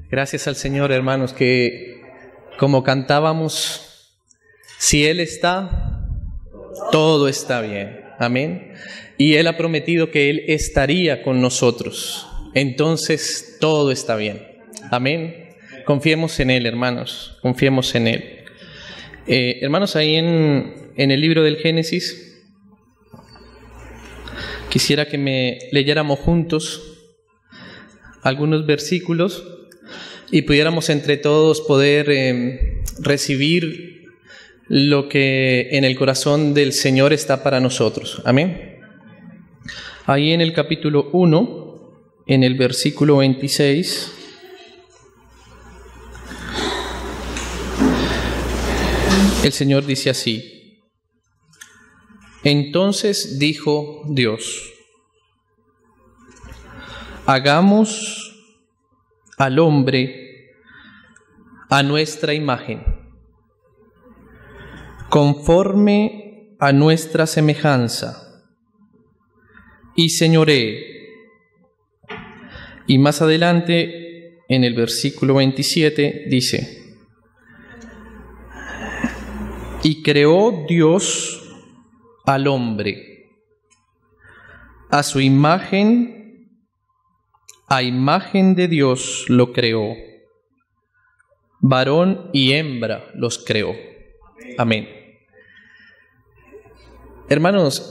Gracias al Señor, hermanos, que como cantábamos, si Él está, todo está bien. Amén. Y Él ha prometido que Él estaría con nosotros. Entonces, todo está bien. Amén. Confiemos en Él, hermanos. Confiemos en Él. Hermanos, ahí en el libro del Génesis, quisiera que me leyéramos juntos algunos versículos y pudiéramos entre todos poder recibir lo que en el corazón del Señor está para nosotros. Amén. Ahí en el capítulo 1, en el versículo 26, el Señor dice así: Entonces dijo Dios: hagamos al hombre a nuestra imagen, conforme a nuestra semejanza, y señoree. Y más adelante, en el versículo 27, dice: y creó Dios al hombre a su imagen, a imagen de Dios lo creó, varón y hembra los creó. Amén. Hermanos,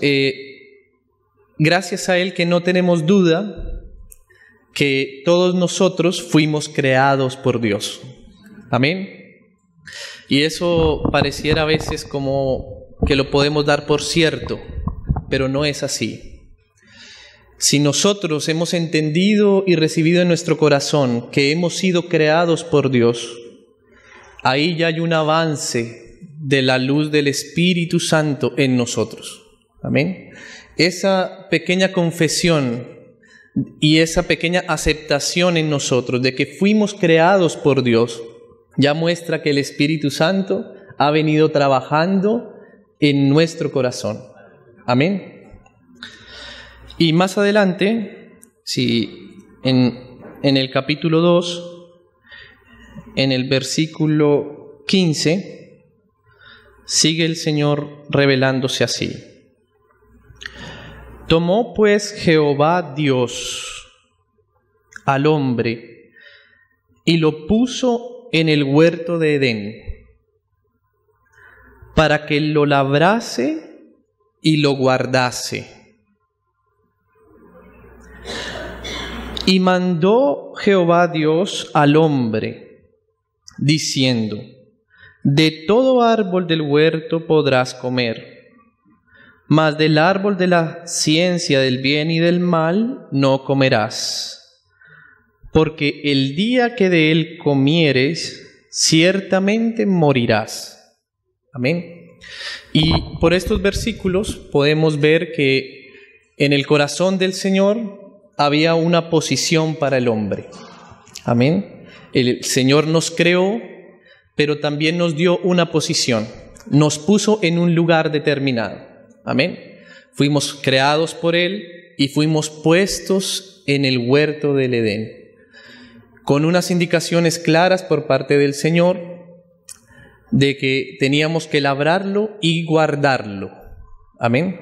gracias a Él que no tenemos duda que todos nosotros fuimos creados por Dios. Amén. Y eso pareciera a veces como que lo podemos dar por cierto, pero no es así. Si nosotros hemos entendido y recibido en nuestro corazón que hemos sido creados por Dios, ahí ya hay un avance de la luz del Espíritu Santo en nosotros. Amén. Esa pequeña confesión y esa pequeña aceptación en nosotros de que fuimos creados por Dios ya muestra que el Espíritu Santo ha venido trabajando en nuestro corazón. Amén. Y más adelante, en el capítulo 2, en el versículo 15, sigue el Señor revelándose así: tomó pues Jehová Dios al hombre y lo puso en el huerto de Edén, para que lo labrase y lo guardase. Y mandó Jehová Dios al hombre, diciendo: de todo árbol del huerto podrás comer, mas del árbol de la ciencia del bien y del mal no comerás, porque el día que de él comieres, ciertamente morirás. Amén. Y por estos versículos podemos ver que en el corazón del Señor había una posición para el hombre. Amén. El Señor nos creó, pero también nos dio una posición. Nos puso en un lugar determinado. Amén. Fuimos creados por Él y fuimos puestos en el huerto del Edén, con unas indicaciones claras por parte del Señor de que teníamos que labrarlo y guardarlo. Amén.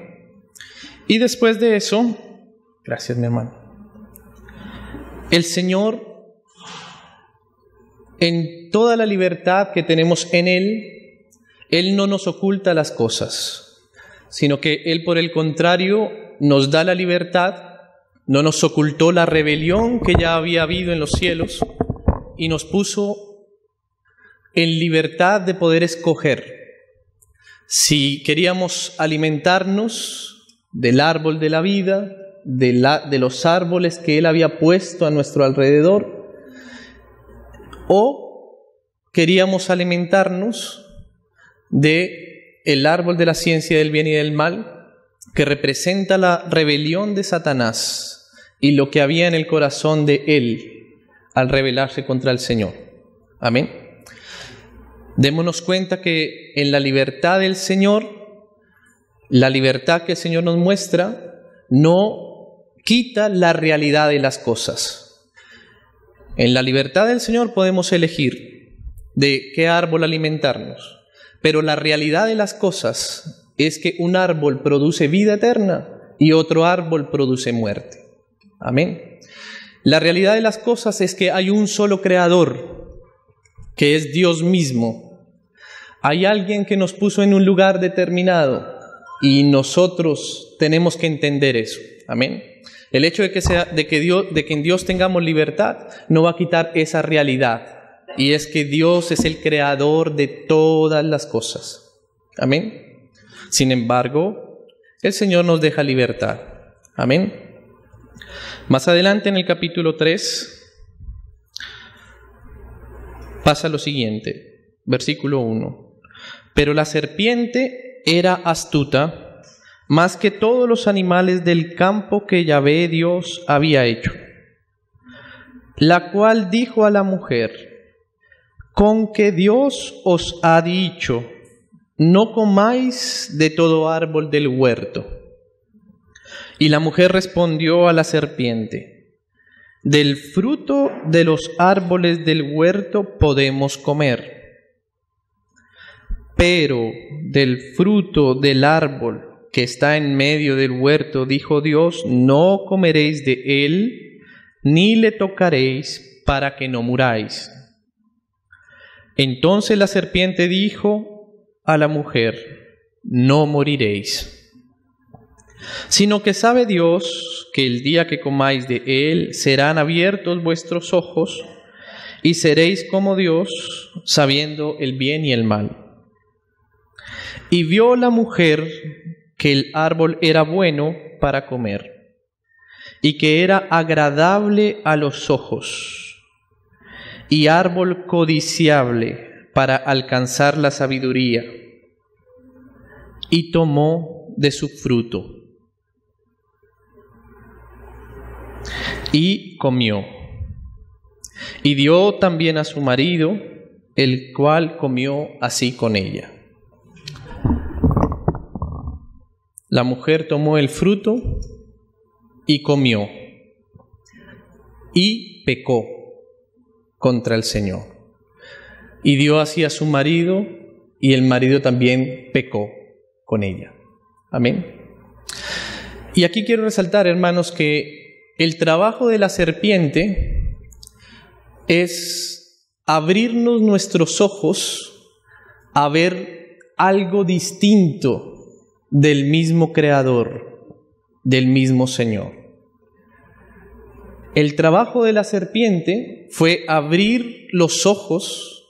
Y después de eso, gracias mi hermano, el Señor, en toda la libertad que tenemos en Él no nos oculta las cosas, sino que Él, por el contrario, nos da la libertad, no nos ocultó la rebelión que ya había habido en los cielos y nos puso en libertad de poder escoger si queríamos alimentarnos del árbol de la vida, de los árboles que Él había puesto a nuestro alrededor, o queríamos alimentarnos del árbol de la ciencia del bien y del mal, que representa la rebelión de Satanás y lo que había en el corazón de él al rebelarse contra el Señor. Amén. Démonos cuenta que en la libertad del Señor, la libertad que el Señor nos muestra, no quita la realidad de las cosas. En la libertad del Señor podemos elegir de qué árbol alimentarnos, pero la realidad de las cosas es que un árbol produce vida eterna y otro árbol produce muerte. Amén. La realidad de las cosas es que hay un solo creador, que es Dios mismo. Hay alguien que nos puso en un lugar determinado y nosotros tenemos que entender eso. Amén. El hecho de que en Dios tengamos libertad no va a quitar esa realidad, y es que Dios es el creador de todas las cosas. Amén. Sin embargo, el Señor nos deja libertad. Amén. Más adelante en el capítulo 3 pasa lo siguiente, versículo 1. Pero la serpiente era astuta más que todos los animales del campo que Yahvé Dios había hecho, la cual dijo a la mujer: con que Dios os ha dicho, no comáis de todo árbol del huerto. Y la mujer respondió a la serpiente: del fruto de los árboles del huerto podemos comer, pero del fruto del árbol que está en medio del huerto, dijo Dios, no comeréis de él, ni le tocaréis, para que no muráis. Entonces la serpiente dijo a la mujer: no moriréis, sino que sabe Dios que el día que comáis de él serán abiertos vuestros ojos y seréis como Dios, sabiendo el bien y el mal. Y vio la mujer que el árbol era bueno para comer y que era agradable a los ojos y árbol codiciable para alcanzar la sabiduría, y tomó de su fruto y comió, y dio también a su marido, el cual comió así con ella. La mujer tomó el fruto y comió, y pecó contra el Señor, y dio así a su marido, y el marido también pecó con ella. Amén. Y aquí quiero resaltar, hermanos, que el trabajo de la serpiente es abrirnos nuestros ojos a ver algo distinto del mismo Creador, del mismo Señor. El trabajo de la serpiente fue abrir los ojos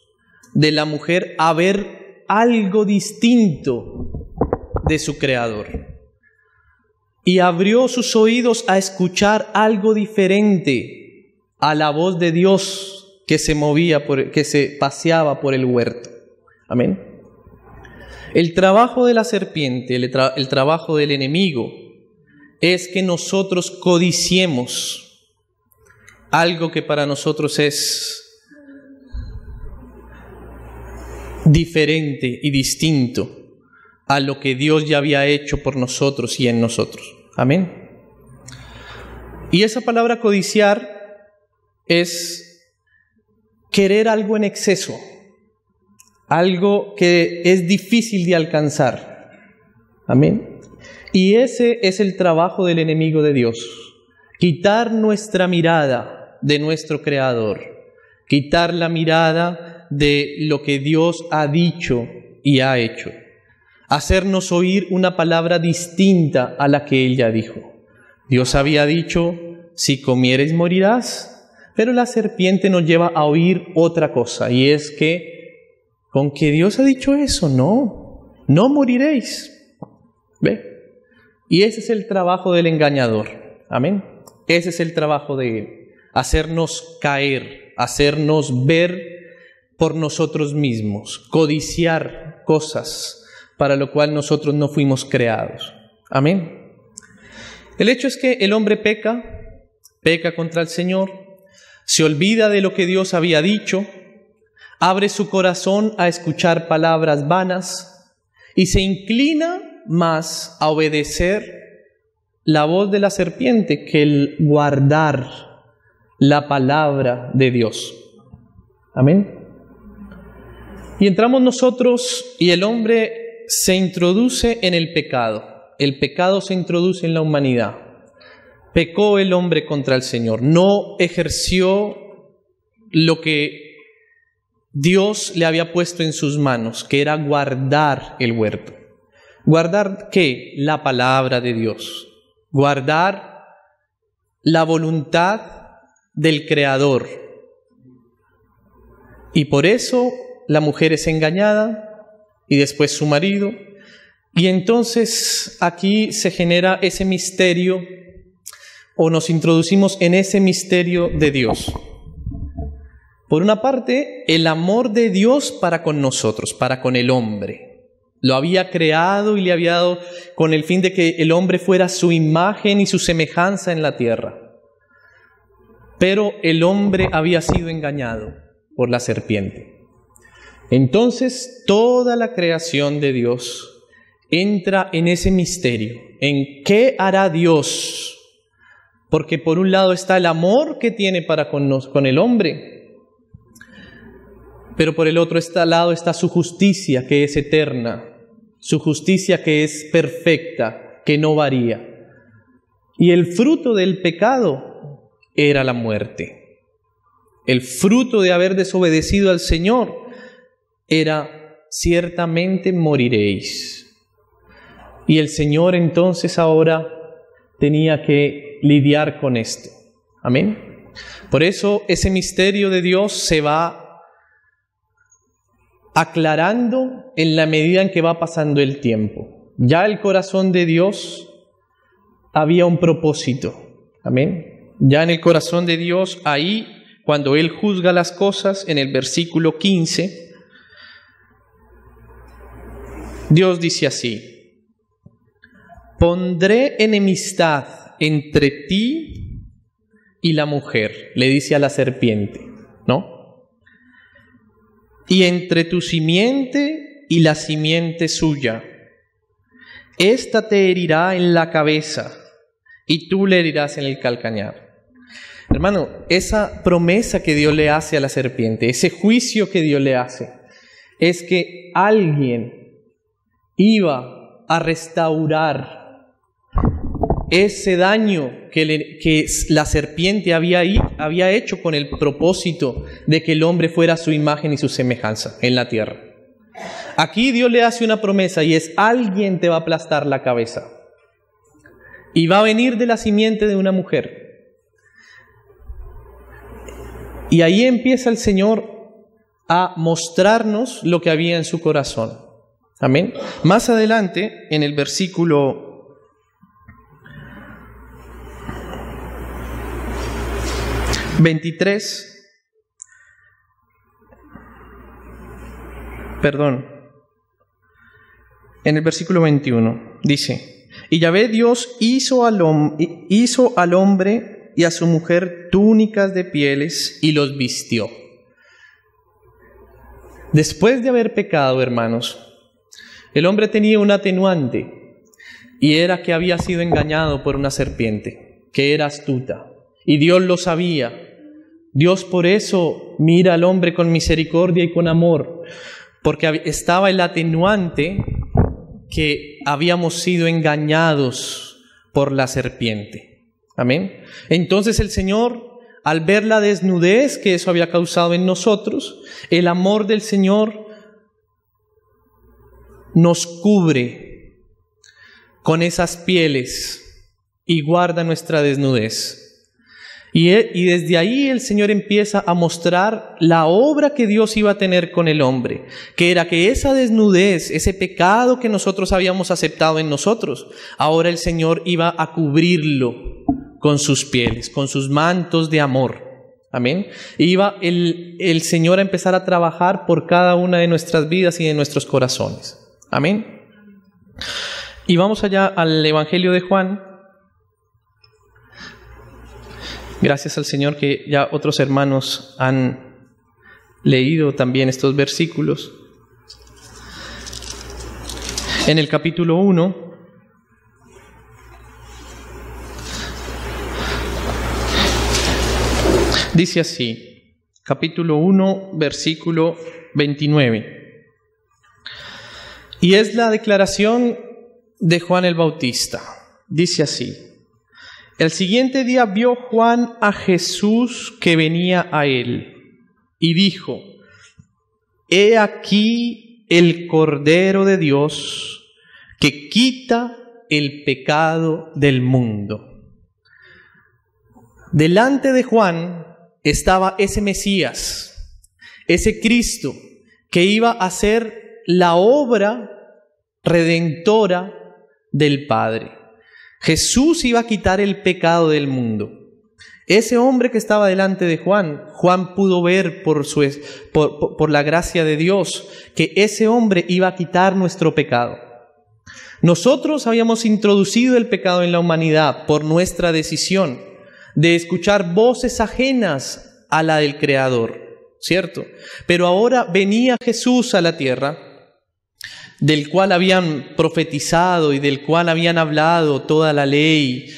de la mujer a ver algo distinto de su Creador. Y abrió sus oídos a escuchar algo diferente a la voz de Dios que se movía, que se paseaba por el huerto. Amén. El trabajo de la serpiente, el trabajo del enemigo, es que nosotros codiciemos algo que para nosotros es diferente y distinto a lo que Dios ya había hecho por nosotros y en nosotros. Amén. Y esa palabra codiciar es querer algo en exceso, algo que es difícil de alcanzar. Amén. Y ese es el trabajo del enemigo de Dios: quitar nuestra mirada de nuestro Creador, quitar la mirada de lo que Dios ha dicho y ha hecho, hacernos oír una palabra distinta a la que Él ya dijo. Dios había dicho: si comieres morirás, pero la serpiente nos lleva a oír otra cosa, y es que con que Dios ha dicho eso, no moriréis. ¿Ve? Y ese es el trabajo del engañador. Amén. Ese es el trabajo de él: hacernos caer, hacernos ver por nosotros mismos, codiciar cosas para lo cual nosotros no fuimos creados. Amén. El hecho es que el hombre peca contra el Señor, se olvida de lo que Dios había dicho, abre su corazón a escuchar palabras vanas y se inclina más a obedecer la voz de la serpiente que el guardar la palabra de Dios. Amén. Y entramos nosotros y el hombre se introduce en el pecado. El pecado se introduce en la humanidad. Pecó el hombre contra el Señor. No ejerció lo que Dios le había puesto en sus manos, que era guardar el huerto. ¿Guardar qué? La palabra de Dios. Guardar la voluntad del Creador. Y por eso la mujer es engañada y después su marido. Y entonces aquí se genera ese misterio, o nos introducimos en ese misterio de Dios. Por una parte, el amor de Dios para con nosotros, para con el hombre. Lo había creado y le había dado con el fin de que el hombre fuera su imagen y su semejanza en la tierra. Pero el hombre había sido engañado por la serpiente. Entonces, toda la creación de Dios entra en ese misterio. ¿En qué hará Dios? Porque por un lado está el amor que tiene para con el hombre, pero por el otro lado está su justicia, que es eterna, su justicia que es perfecta, que no varía. Y el fruto del pecado era la muerte. El fruto de haber desobedecido al Señor era: ciertamente moriréis. Y el Señor entonces ahora tenía que lidiar con esto. Amén. Por eso ese misterio de Dios se va aclarando en la medida en que va pasando el tiempo. Ya el corazón de Dios había un propósito. Amén. Ya en el corazón de Dios, ahí, cuando Él juzga las cosas, en el versículo 15, Dios dice así: pondré enemistad entre ti y la mujer, le dice a la serpiente, ¿no? Y entre tu simiente y la simiente suya. Esta te herirá en la cabeza y tú le herirás en el calcañar. Hermano, esa promesa que Dios le hace a la serpiente, ese juicio que Dios le hace, es que alguien iba a restaurar ese daño que la serpiente había hecho con el propósito de que el hombre fuera su imagen y su semejanza en la tierra. Aquí Dios le hace una promesa y es: alguien te va a aplastar la cabeza y va a venir de la simiente de una mujer. Y ahí empieza el Señor a mostrarnos lo que había en su corazón. Amén. Más adelante, en el versículo 23, en el versículo 21, dice: y Yahvé Dios hizo al hombre y a su mujer túnicas de pieles y los vistió. Después de haber pecado, hermanos, el hombre tenía un atenuante, y era que había sido engañado por una serpiente, que era astuta, y Dios lo sabía. Dios por eso mira al hombre con misericordia y con amor, porque estaba el atenuante que habíamos sido engañados por la serpiente. Amén. Entonces el Señor, al ver la desnudez que eso había causado en nosotros, el amor del Señor nos cubre con esas pieles y guarda nuestra desnudez. Y desde ahí el Señor empieza a mostrar la obra que Dios iba a tener con el hombre, que era que esa desnudez, ese pecado que nosotros habíamos aceptado en nosotros, ahora el Señor iba a cubrirlo con sus pieles, con sus mantos de amor. Amén. Iba el Señor a empezar a trabajar por cada una de nuestras vidas y de nuestros corazones. Amén. Y vamos allá al Evangelio de Juan. Gracias al Señor que ya otros hermanos han leído también estos versículos. En el capítulo 1, Dice así, capítulo 1, versículo 29. Y es la declaración de Juan el Bautista. Dice así: el siguiente día vio Juan a Jesús que venía a él y dijo: he aquí el Cordero de Dios que quita el pecado del mundo. Delante de Juan estaba ese Mesías, ese Cristo que iba a hacer la obra redentora del Padre. Jesús iba a quitar el pecado del mundo. Ese hombre que estaba delante de Juan, Juan pudo ver por la gracia de Dios que ese hombre iba a quitar nuestro pecado. Nosotros habíamos introducido el pecado en la humanidad por nuestra decisión de escuchar voces ajenas a la del Creador, ¿cierto? Pero ahora venía Jesús a la tierra, del cual habían profetizado y del cual habían hablado toda la ley,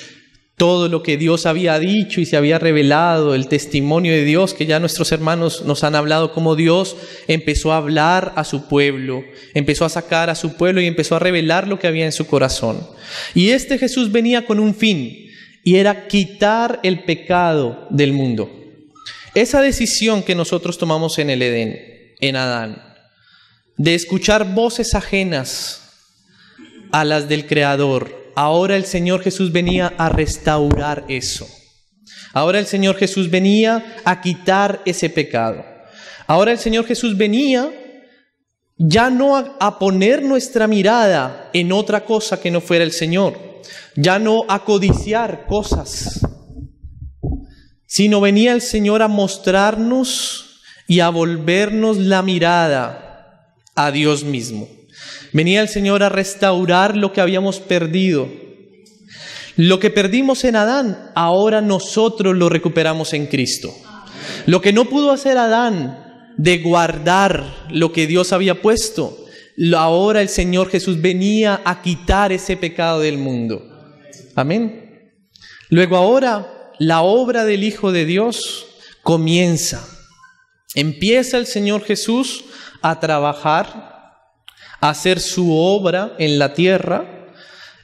todo lo que Dios había dicho y se había revelado, el testimonio de Dios, que ya nuestros hermanos nos han hablado, cómo Dios empezó a hablar a su pueblo, empezó a sacar a su pueblo y empezó a revelar lo que había en su corazón. Y este Jesús venía con un fin, y era quitar el pecado del mundo. Esa decisión que nosotros tomamos en el Edén, en Adán, de escuchar voces ajenas a las del Creador, ahora el Señor Jesús venía a restaurar eso. Ahora el Señor Jesús venía a quitar ese pecado. Ahora el Señor Jesús venía ya no a poner nuestra mirada en otra cosa que no fuera el Señor, ya no a codiciar cosas, sino venía el Señor a mostrarnos y a volvernos la mirada a Dios mismo. Venía el Señor a restaurar lo que habíamos perdido. Lo que perdimos en Adán, ahora nosotros lo recuperamos en Cristo. Lo que no pudo hacer Adán de guardar lo que Dios había puesto, ahora el Señor Jesús venía a quitar ese pecado del mundo. Amén. Luego ahora la obra del Hijo de Dios comienza. Empieza el Señor Jesús a trabajar, a hacer su obra en la tierra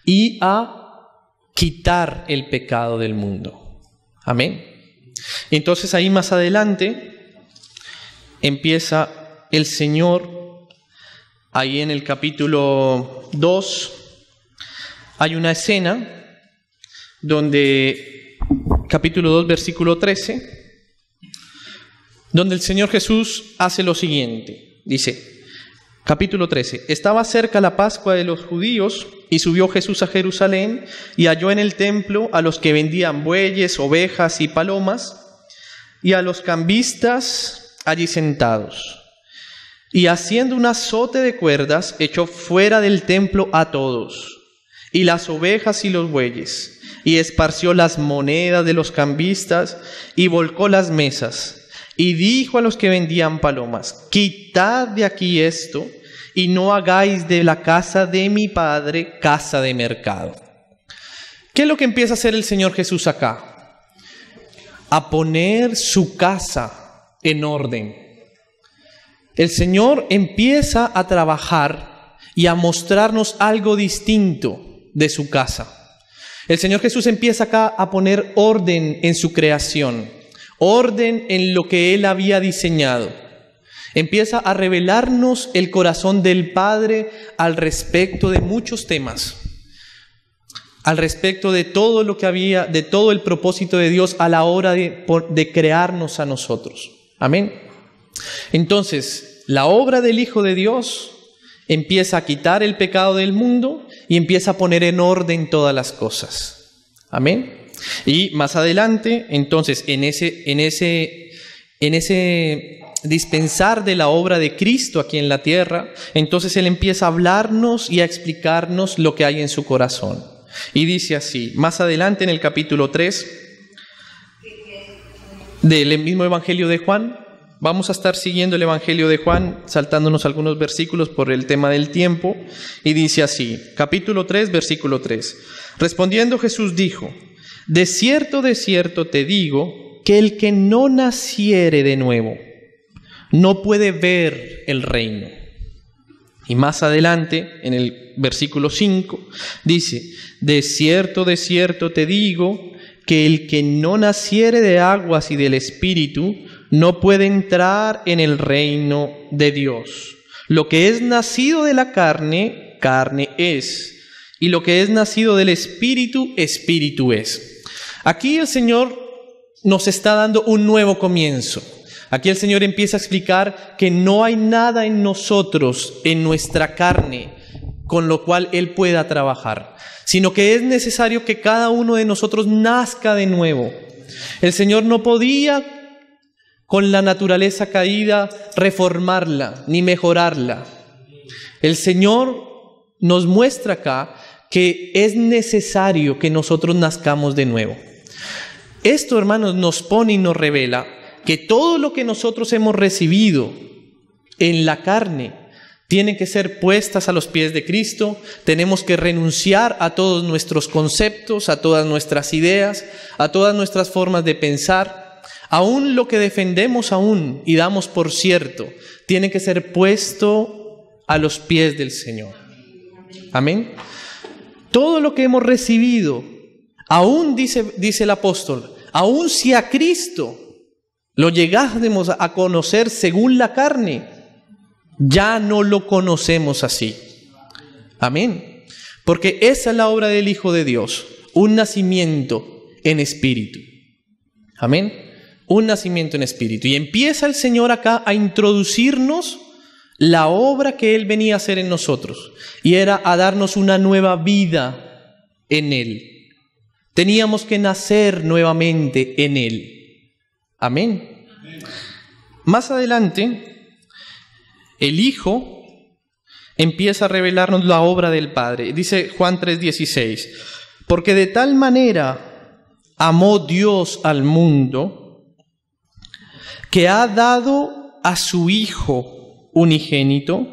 y a quitar el pecado del mundo. Amén. Entonces ahí más adelante empieza el Señor, ahí en el capítulo 2, hay una escena donde, capítulo 2, versículo 13, donde el Señor Jesús hace lo siguiente. Dice, capítulo 13, estaba cerca la Pascua de los judíos y subió Jesús a Jerusalén y halló en el templo a los que vendían bueyes, ovejas y palomas y a los cambistas allí sentados. Y haciendo un azote de cuerdas, echó fuera del templo a todos, y las ovejas y los bueyes, y esparció las monedas de los cambistas, y volcó las mesas, y dijo a los que vendían palomas, quitad de aquí esto, y no hagáis de la casa de mi Padre casa de mercado. ¿Qué es lo que empieza a hacer el Señor Jesús acá? A poner su casa en orden. El Señor empieza a trabajar y a mostrarnos algo distinto de su casa. El Señor Jesús empieza acá a poner orden en su creación, orden en lo que Él había diseñado. Empieza a revelarnos el corazón del Padre al respecto de muchos temas, al respecto de todo lo que había, de todo el propósito de Dios a la hora de crearnos a nosotros. Amén. Entonces, la obra del Hijo de Dios empieza a quitar el pecado del mundo y empieza a poner en orden todas las cosas. Amén. Y más adelante, entonces, en ese dispensar de la obra de Cristo aquí en la tierra, entonces Él empieza a hablarnos y a explicarnos lo que hay en su corazón. Y dice así, más adelante en el capítulo 3 del mismo Evangelio de Juan, vamos a estar siguiendo el Evangelio de Juan, saltándonos algunos versículos por el tema del tiempo, y dice así, capítulo 3, versículo 3. Respondiendo Jesús dijo, de cierto te digo, que el que no naciere de nuevo no puede ver el reino. Y más adelante, en el versículo 5, dice: de cierto te digo, que el que no naciere de aguas y del Espíritu no puede entrar en el reino de Dios. Lo que es nacido de la carne, carne es, y lo que es nacido del Espíritu, Espíritu es. Aquí el Señor nos está dando un nuevo comienzo. Aquí el Señor empieza a explicar que no hay nada en nosotros, en nuestra carne, con lo cual Él pueda trabajar, sino que es necesario que cada uno de nosotros nazca de nuevo. El Señor no podía, con la naturaleza caída, reformarla ni mejorarla. El Señor nos muestra acá que es necesario que nosotros nazcamos de nuevo. Esto, hermanos, nos pone y nos revela que todo lo que nosotros hemos recibido en la carne tiene que ser puestas a los pies de Cristo. Tenemos que renunciar a todos nuestros conceptos, a todas nuestras ideas, a todas nuestras formas de pensar. Aún lo que defendemos aún y damos por cierto, tiene que ser puesto a los pies del Señor. Amén. Todo lo que hemos recibido, aún dice el apóstol, aún si a Cristo lo llegásemos a conocer según la carne, ya no lo conocemos así. Amén. Porque esa es la obra del Hijo de Dios, un nacimiento en espíritu. Amén. Un nacimiento en espíritu. Y empieza el Señor acá a introducirnos la obra que Él venía a hacer en nosotros. Y era a darnos una nueva vida en Él. Teníamos que nacer nuevamente en Él. Amén. Más adelante, el Hijo empieza a revelarnos la obra del Padre. Dice Juan 3:16, porque de tal manera amó Dios al mundo, que ha dado a su Hijo unigénito,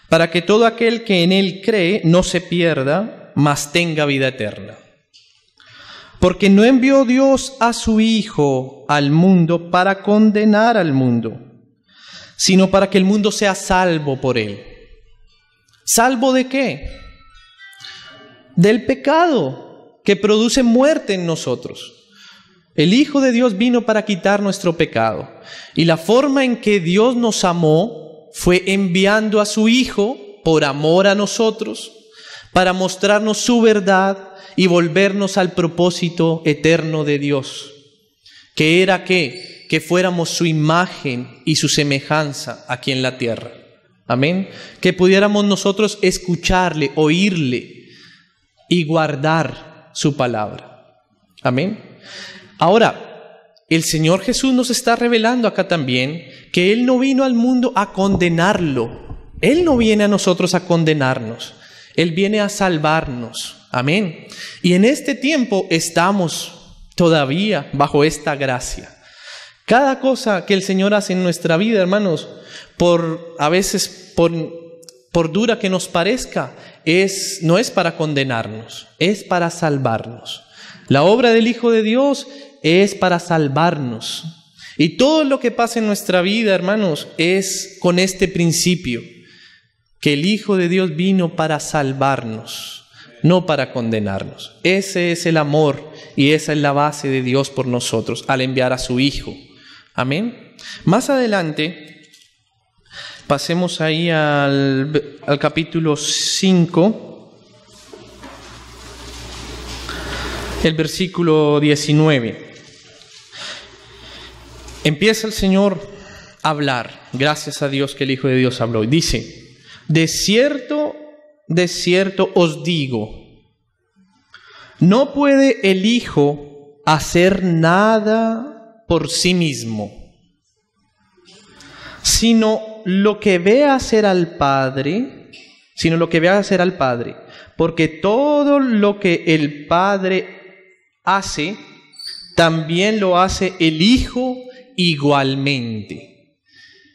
para que todo aquel que en Él cree no se pierda, mas tenga vida eterna. Porque no envió Dios a su Hijo al mundo para condenar al mundo, sino para que el mundo sea salvo por Él. ¿Salvo de qué? Del pecado que produce muerte en nosotros. El Hijo de Dios vino para quitar nuestro pecado. Y la forma en que Dios nos amó fue enviando a su Hijo por amor a nosotros, para mostrarnos su verdad y volvernos al propósito eterno de Dios, que era que fuéramos su imagen y su semejanza aquí en la tierra. Amén. Que pudiéramos nosotros escucharle, oírle y guardar su palabra. Amén. Ahora, el Señor Jesús nos está revelando acá también que Él no vino al mundo a condenarlo. Él no viene a nosotros a condenarnos. Él viene a salvarnos. Amén. Y en este tiempo estamos todavía bajo esta gracia. Cada cosa que el Señor hace en nuestra vida, hermanos, a veces por dura que nos parezca, no es para condenarnos, es para salvarnos. La obra del Hijo de Dios es para salvarnos. Y todo lo que pasa en nuestra vida, hermanos, es con este principio, que el Hijo de Dios vino para salvarnos, no para condenarnos. Ese es el amor y esa es la base de Dios por nosotros al enviar a su Hijo. Amén. Más adelante, pasemos ahí al capítulo 5, el versículo 19. Empieza el Señor a hablar. Gracias a Dios que el Hijo de Dios habló. Y dice: de cierto os digo, no puede el Hijo hacer nada por sí mismo, sino lo que ve hacer al Padre, porque todo lo que el Padre hace, también lo hace el Hijo igualmente.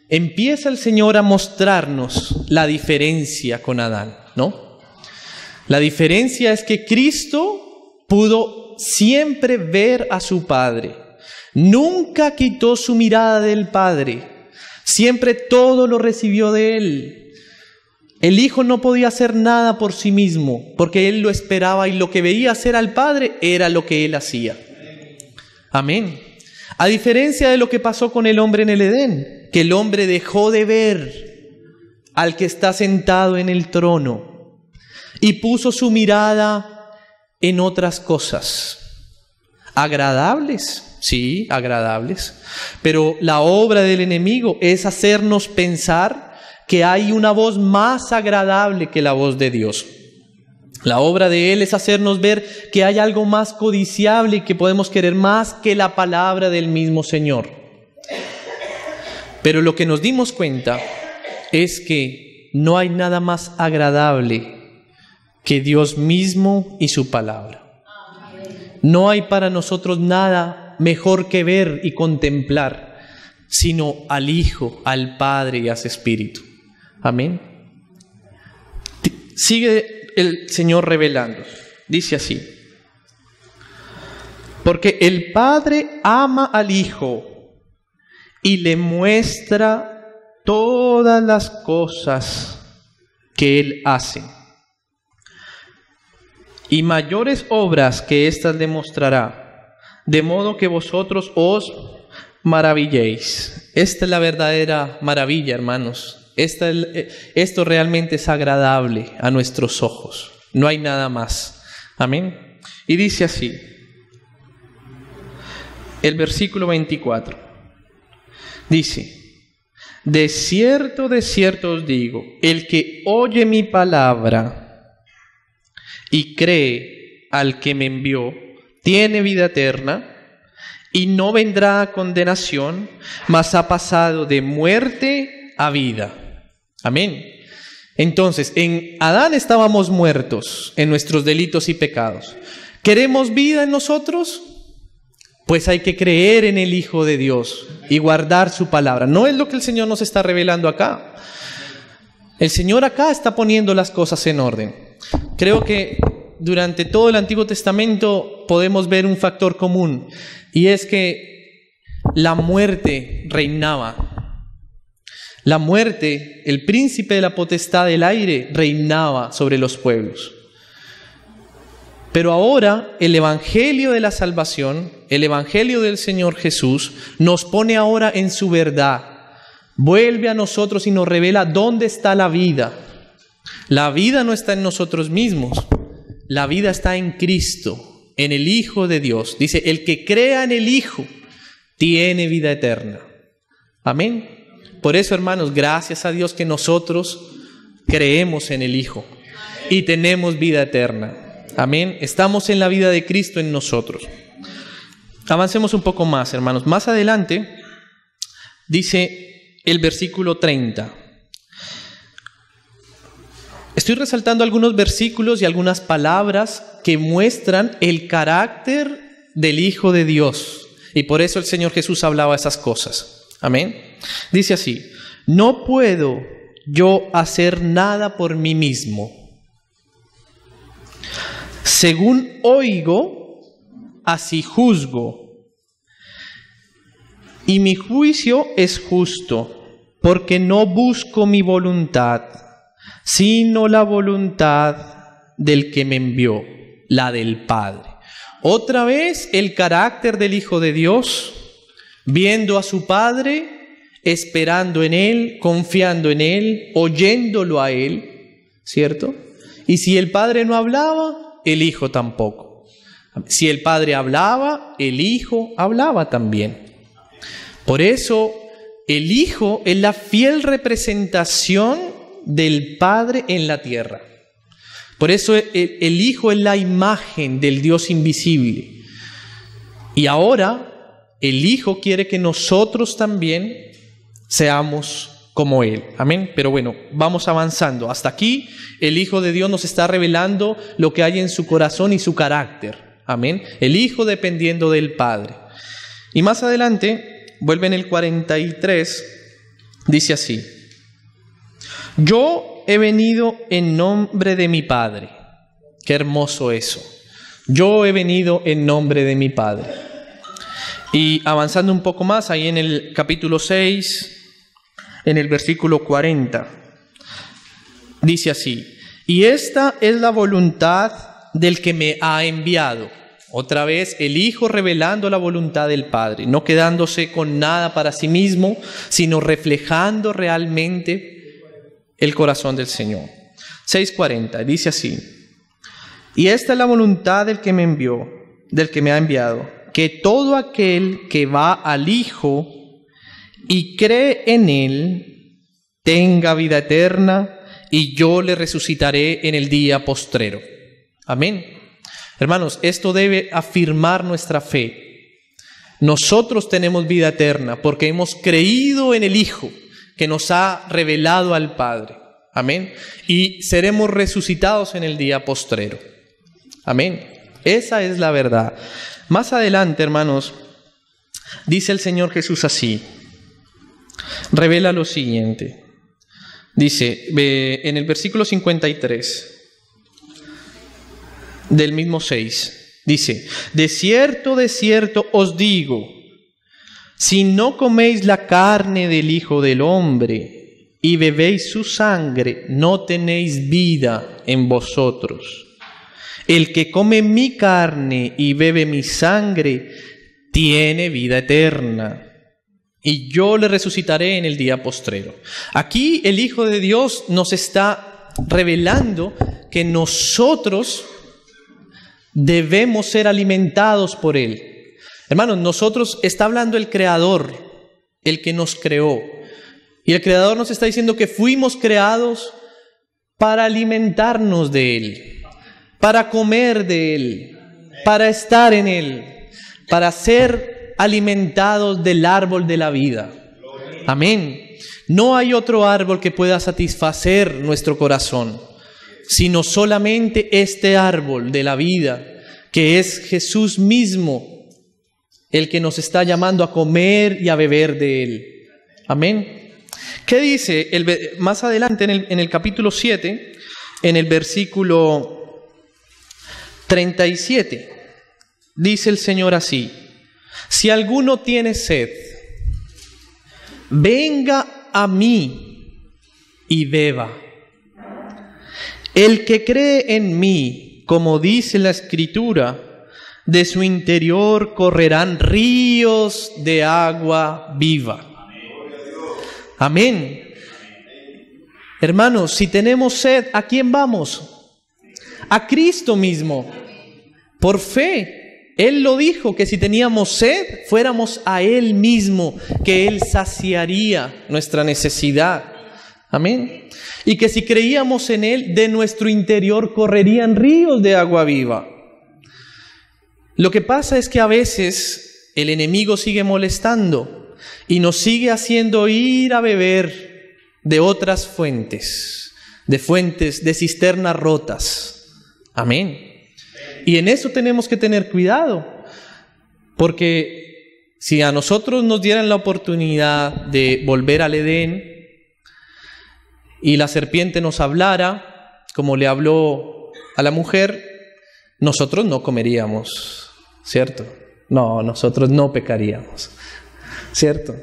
Empieza el Señor a mostrarnos la diferencia con Adán, ¿no? La diferencia es que Cristo pudo siempre ver a su Padre. Nunca quitó su mirada del Padre. Siempre todo lo recibió de Él. El Hijo no podía hacer nada por sí mismo, porque Él lo esperaba y lo que veía hacer al Padre era lo que Él hacía. Amén. A diferencia de lo que pasó con el hombre en el Edén, que el hombre dejó de ver al que está sentado en el trono y puso su mirada en otras cosas. Agradables, sí, agradables. Pero la obra del enemigo es hacernos pensar que hay una voz más agradable que la voz de Dios. La obra de Él es hacernos ver que hay algo más codiciable y que podemos querer más que la palabra del mismo Señor. Pero lo que nos dimos cuenta es que no hay nada más agradable que Dios mismo y su palabra. No hay para nosotros nada mejor que ver y contemplar, sino al Hijo, al Padre y a su Espíritu. Amén. Sigue el Señor revelando. Dice así: porque el Padre ama al Hijo y le muestra todas las cosas que Él hace. Y mayores obras que éstas le mostrará, de modo que vosotros os maravilléis. Esta es la verdadera maravilla, hermanos. Esto realmente es agradable a nuestros ojos. No hay nada más. Amén. Y dice así, el versículo 24. Dice: de cierto os digo, el que oye mi palabra y cree al que me envió, tiene vida eterna y no vendrá a condenación, mas ha pasado de muerte a vida. Amén. Entonces, en Adán estábamos muertos en nuestros delitos y pecados. ¿Queremos vida en nosotros? Pues hay que creer en el Hijo de Dios y guardar su palabra. No es lo que el Señor nos está revelando acá. El Señor acá está poniendo las cosas en orden. Creo que durante todo el Antiguo Testamento podemos ver un factor común, y es que la muerte reinaba. La muerte, el príncipe de la potestad del aire, reinaba sobre los pueblos. Pero ahora el Evangelio de la salvación, el Evangelio del Señor Jesús, nos pone ahora en su verdad. Vuelve a nosotros y nos revela dónde está la vida. La vida no está en nosotros mismos. La vida está en Cristo, en el Hijo de Dios. Dice, el que crea en el Hijo tiene vida eterna. Amén. Por eso, hermanos, gracias a Dios que nosotros creemos en el Hijo y tenemos vida eterna. Amén. Estamos en la vida de Cristo en nosotros. Avancemos un poco más, hermanos. Más adelante dice el versículo 30. Estoy resaltando algunos versículos y algunas palabras que muestran el carácter del Hijo de Dios. Y por eso el Señor Jesús hablaba esas cosas. Amén. Dice así: no puedo yo hacer nada por mí mismo. Según oigo, así juzgo. Y mi juicio es justo, porque no busco mi voluntad, sino la voluntad del que me envió, la del Padre. Otra vez el carácter del Hijo de Dios, viendo a su Padre, esperando en Él, confiando en Él, oyéndolo a Él, ¿cierto? Y si el Padre no hablaba, el Hijo tampoco. Si el Padre hablaba, el Hijo hablaba también. Por eso, el Hijo es la fiel representación del Padre en la tierra. Por eso el Hijo es la imagen del Dios invisible. Y ahora el Hijo quiere que nosotros también seamos como Él. Amén. Pero bueno, vamos avanzando. Hasta aquí el Hijo de Dios nos está revelando lo que hay en su corazón y su carácter. Amén. El Hijo dependiendo del Padre. Y más adelante, vuelve en el 43, dice así: yo he venido en nombre de mi Padre. Qué hermoso eso. Yo he venido en nombre de mi Padre. Y avanzando un poco más, ahí en el capítulo 6, en el versículo 40, dice así: y esta es la voluntad del que me ha enviado. Otra vez el Hijo revelando la voluntad del Padre, no quedándose con nada para sí mismo, sino reflejando realmente el corazón del Señor. 6:40, dice así: y esta es la voluntad del que me envió, del que me ha enviado, que todo aquel que va al Hijo y cree en Él tenga vida eterna, y yo le resucitaré en el día postrero. Amén. Hermanos, esto debe afirmar nuestra fe. Nosotros tenemos vida eterna porque hemos creído en el Hijo que nos ha revelado al Padre. Amén. Y seremos resucitados en el día postrero. Amén. Esa es la verdad. Más adelante, hermanos, dice el Señor Jesús así. Revela lo siguiente. Dice en el versículo 53 del mismo 6, dice: de cierto os digo, si no coméis la carne del Hijo del Hombre y bebéis su sangre, no tenéis vida en vosotros. El que come mi carne y bebe mi sangre tiene vida eterna, y yo le resucitaré en el día postrero. Aquí el Hijo de Dios nos está revelando que nosotros debemos ser alimentados por Él. Hermanos, nosotros, está hablando el Creador, el que nos creó. Y el Creador nos está diciendo que fuimos creados para alimentarnos de Él, para comer de Él, para estar en Él, para ser alimentados del árbol de la vida. Amén. No hay otro árbol que pueda satisfacer nuestro corazón, sino solamente este árbol de la vida, que es Jesús mismo, el que nos está llamando a comer y a beber de Él. Amén. ¿Qué dice más adelante en el capítulo 7, en el versículo 37? Dice el Señor así: si alguno tiene sed, venga a mí y beba. El que cree en mí, como dice la Escritura, de su interior correrán ríos de agua viva. Amén. Hermanos, si tenemos sed, ¿a quién vamos? A Cristo mismo, por fe. Él lo dijo, que si teníamos sed, fuéramos a Él mismo, que Él saciaría nuestra necesidad. Amén. Y que si creíamos en Él, de nuestro interior correrían ríos de agua viva. Lo que pasa es que a veces el enemigo sigue molestando y nos sigue haciendo ir a beber de otras fuentes, de cisternas rotas. Amén. Y en eso tenemos que tener cuidado, porque si a nosotros nos dieran la oportunidad de volver al Edén y la serpiente nos hablara, como le habló a la mujer, nosotros no comeríamos, ¿cierto? No, nosotros no pecaríamos, ¿cierto?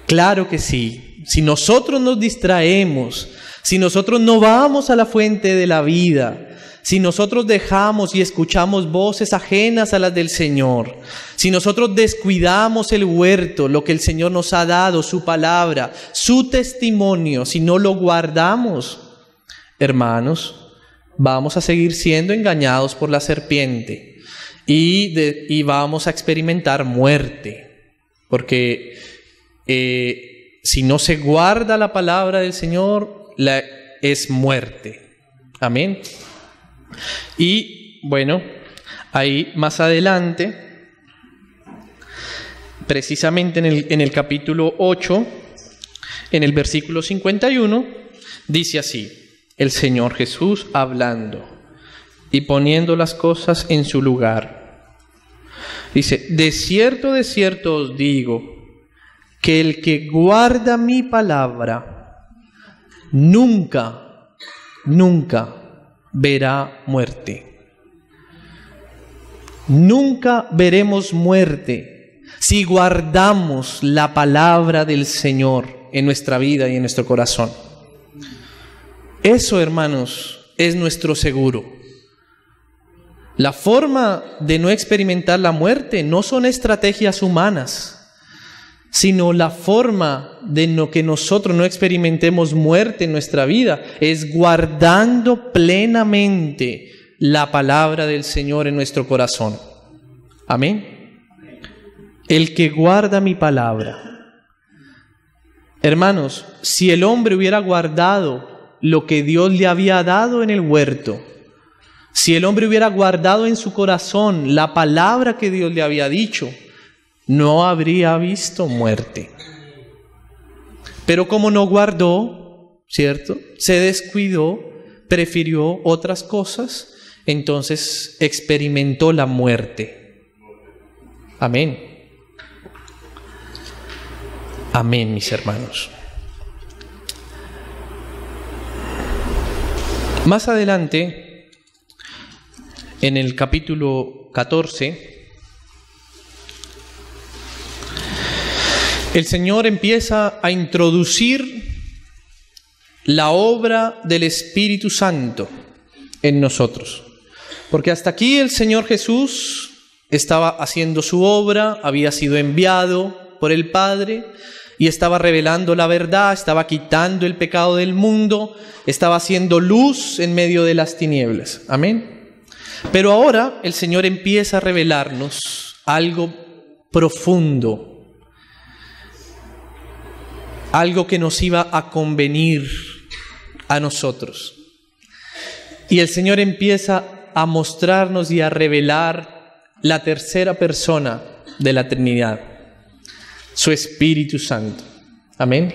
Claro que sí. Si nosotros nos distraemos, si nosotros no vamos a la fuente de la vida, si nosotros dejamos y escuchamos voces ajenas a las del Señor, si nosotros descuidamos el huerto, lo que el Señor nos ha dado, su palabra, su testimonio, si no lo guardamos, hermanos, vamos a seguir siendo engañados por la serpiente y vamos a experimentar muerte, porque si no se guarda la palabra del Señor, es muerte. Amén. Y bueno, ahí más adelante, precisamente en el capítulo 8, en el versículo 51, dice así, el Señor Jesús hablando y poniendo las cosas en su lugar. Dice: de cierto os digo, que el que guarda mi palabra nunca verá muerte. Nunca veremos muerte si guardamos la palabra del Señor en nuestra vida y en nuestro corazón. Eso, hermanos, es nuestro seguro. La forma de no experimentar la muerte no son estrategias humanas, sino la forma de que nosotros no experimentemos muerte en nuestra vida es guardando plenamente la palabra del Señor en nuestro corazón. Amén. El que guarda mi palabra. Hermanos, si el hombre hubiera guardado lo que Dios le había dado en el huerto, si el hombre hubiera guardado en su corazón la palabra que Dios le había dicho, no habría visto muerte. Pero como no guardó, ¿cierto?, se descuidó, prefirió otras cosas, entonces experimentó la muerte. Amén. Amén, mis hermanos. Más adelante, en el capítulo 14, el Señor empieza a introducir la obra del Espíritu Santo en nosotros. Porque hasta aquí el Señor Jesús estaba haciendo su obra, había sido enviado por el Padre y estaba revelando la verdad, estaba quitando el pecado del mundo, estaba haciendo luz en medio de las tinieblas. Amén. Pero ahora el Señor empieza a revelarnos algo profundo, algo que nos iba a convenir a nosotros. Y el Señor empieza a mostrarnos y a revelar la tercera persona de la Trinidad, su Espíritu Santo. Amén.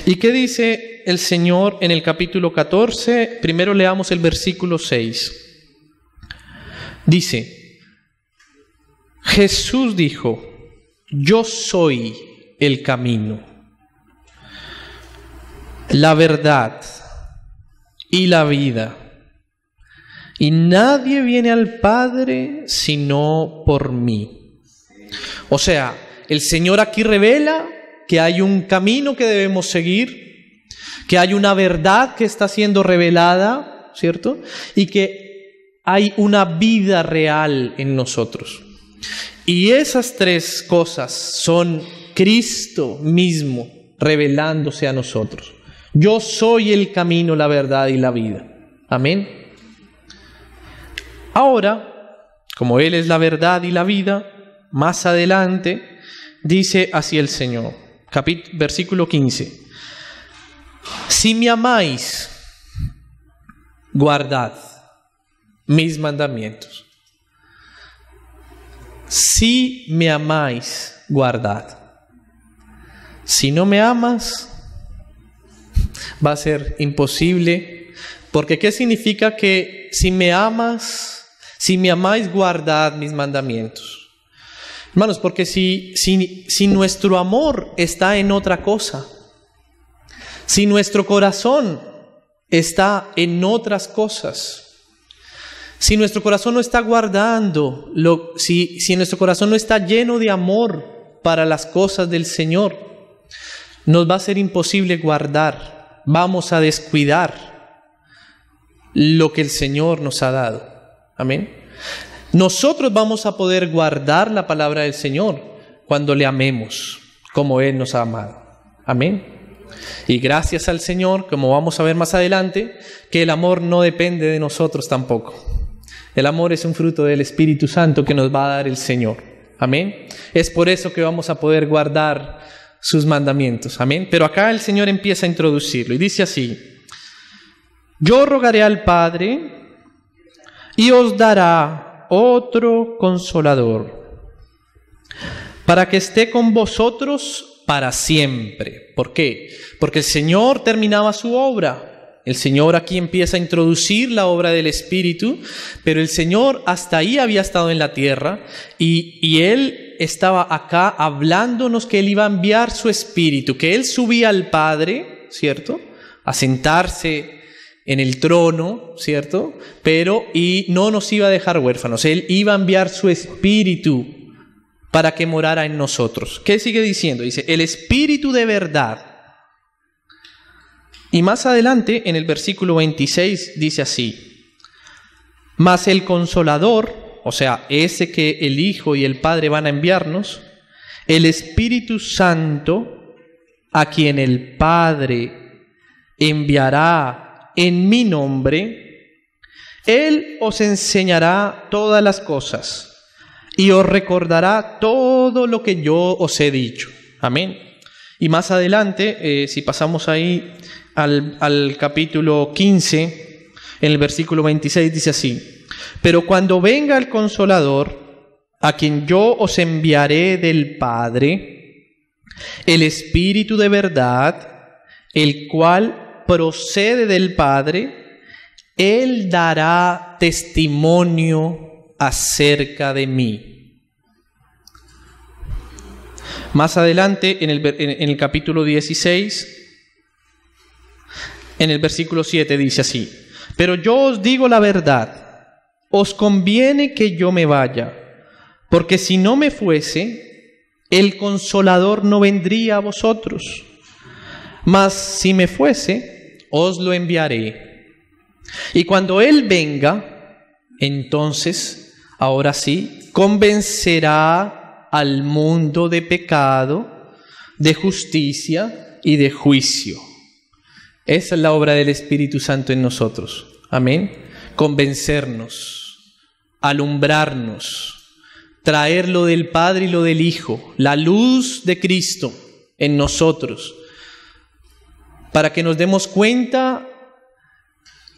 ¿Y qué dice el Señor en el capítulo 14? Primero leamos el versículo 6. Dice: Jesús dijo: yo soy el camino, la verdad y la vida, y nadie viene al Padre sino por mí. O sea, el Señor aquí revela que hay un camino que debemos seguir, que hay una verdad que está siendo revelada, ¿cierto? Y que hay una vida real en nosotros. Y esas tres cosas son Cristo mismo revelándose a nosotros. Yo soy el camino, la verdad y la vida. Amén. Ahora, como Él es la verdad y la vida, más adelante dice así el Señor, versículo 15: si me amáis, guardad mis mandamientos. Si me amáis, guardad. Si no me amas, va a ser imposible, porque ¿qué significa que si me amas, si me amáis, guardad mis mandamientos? Hermanos, porque si nuestro amor está en otra cosa, si nuestro corazón está en otras cosas, si nuestro corazón no está guardando, si nuestro corazón no está lleno de amor para las cosas del Señor, nos va a ser imposible guardar. Vamos a descuidar lo que el Señor nos ha dado. Amén. Nosotros vamos a poder guardar la palabra del Señor cuando le amemos como Él nos ha amado. Amén. Y gracias al Señor, como vamos a ver más adelante, que el amor no depende de nosotros tampoco. El amor es un fruto del Espíritu Santo que nos va a dar el Señor. Amén. Es por eso que vamos a poder guardar sus mandamientos. Amén. Pero acá el Señor empieza a introducirlo y dice así: yo rogaré al Padre y os dará otro consolador para que esté con vosotros para siempre. ¿Por qué? Porque el Señor terminaba su obra. El Señor aquí empieza a introducir la obra del Espíritu, pero el Señor hasta ahí había estado en la tierra y Él estaba acá hablándonos que Él iba a enviar su Espíritu, que Él subía al Padre, ¿cierto?, a sentarse en el trono, ¿cierto? Y no nos iba a dejar huérfanos. Él iba a enviar su Espíritu para que morara en nosotros. ¿Qué sigue diciendo? Dice, el Espíritu de verdad. Y más adelante, en el versículo 26, dice así: mas el Consolador, o sea, ese que el Hijo y el Padre van a enviarnos, el Espíritu Santo, a quien el Padre enviará en mi nombre, Él os enseñará todas las cosas y os recordará todo lo que yo os he dicho. Amén. Y más adelante, si pasamos ahí al capítulo 15, en el versículo 26 dice así: pero cuando venga el Consolador, a quien yo os enviaré del Padre, el Espíritu de verdad, el cual procede del Padre, Él dará testimonio acerca de mí. Más adelante, en el capítulo 16, en el versículo 7 dice así: pero yo os digo la verdad, os conviene que yo me vaya, porque si no me fuese, el Consolador no vendría a vosotros. Mas si me fuese, os lo enviaré. Y cuando Él venga, entonces, ahora sí, convencerá al mundo de pecado, de justicia y de juicio. Esa es la obra del Espíritu Santo en nosotros. Amén. Convencernos, alumbrarnos, traer lo del Padre y lo del Hijo, la luz de Cristo en nosotros, para que nos demos cuenta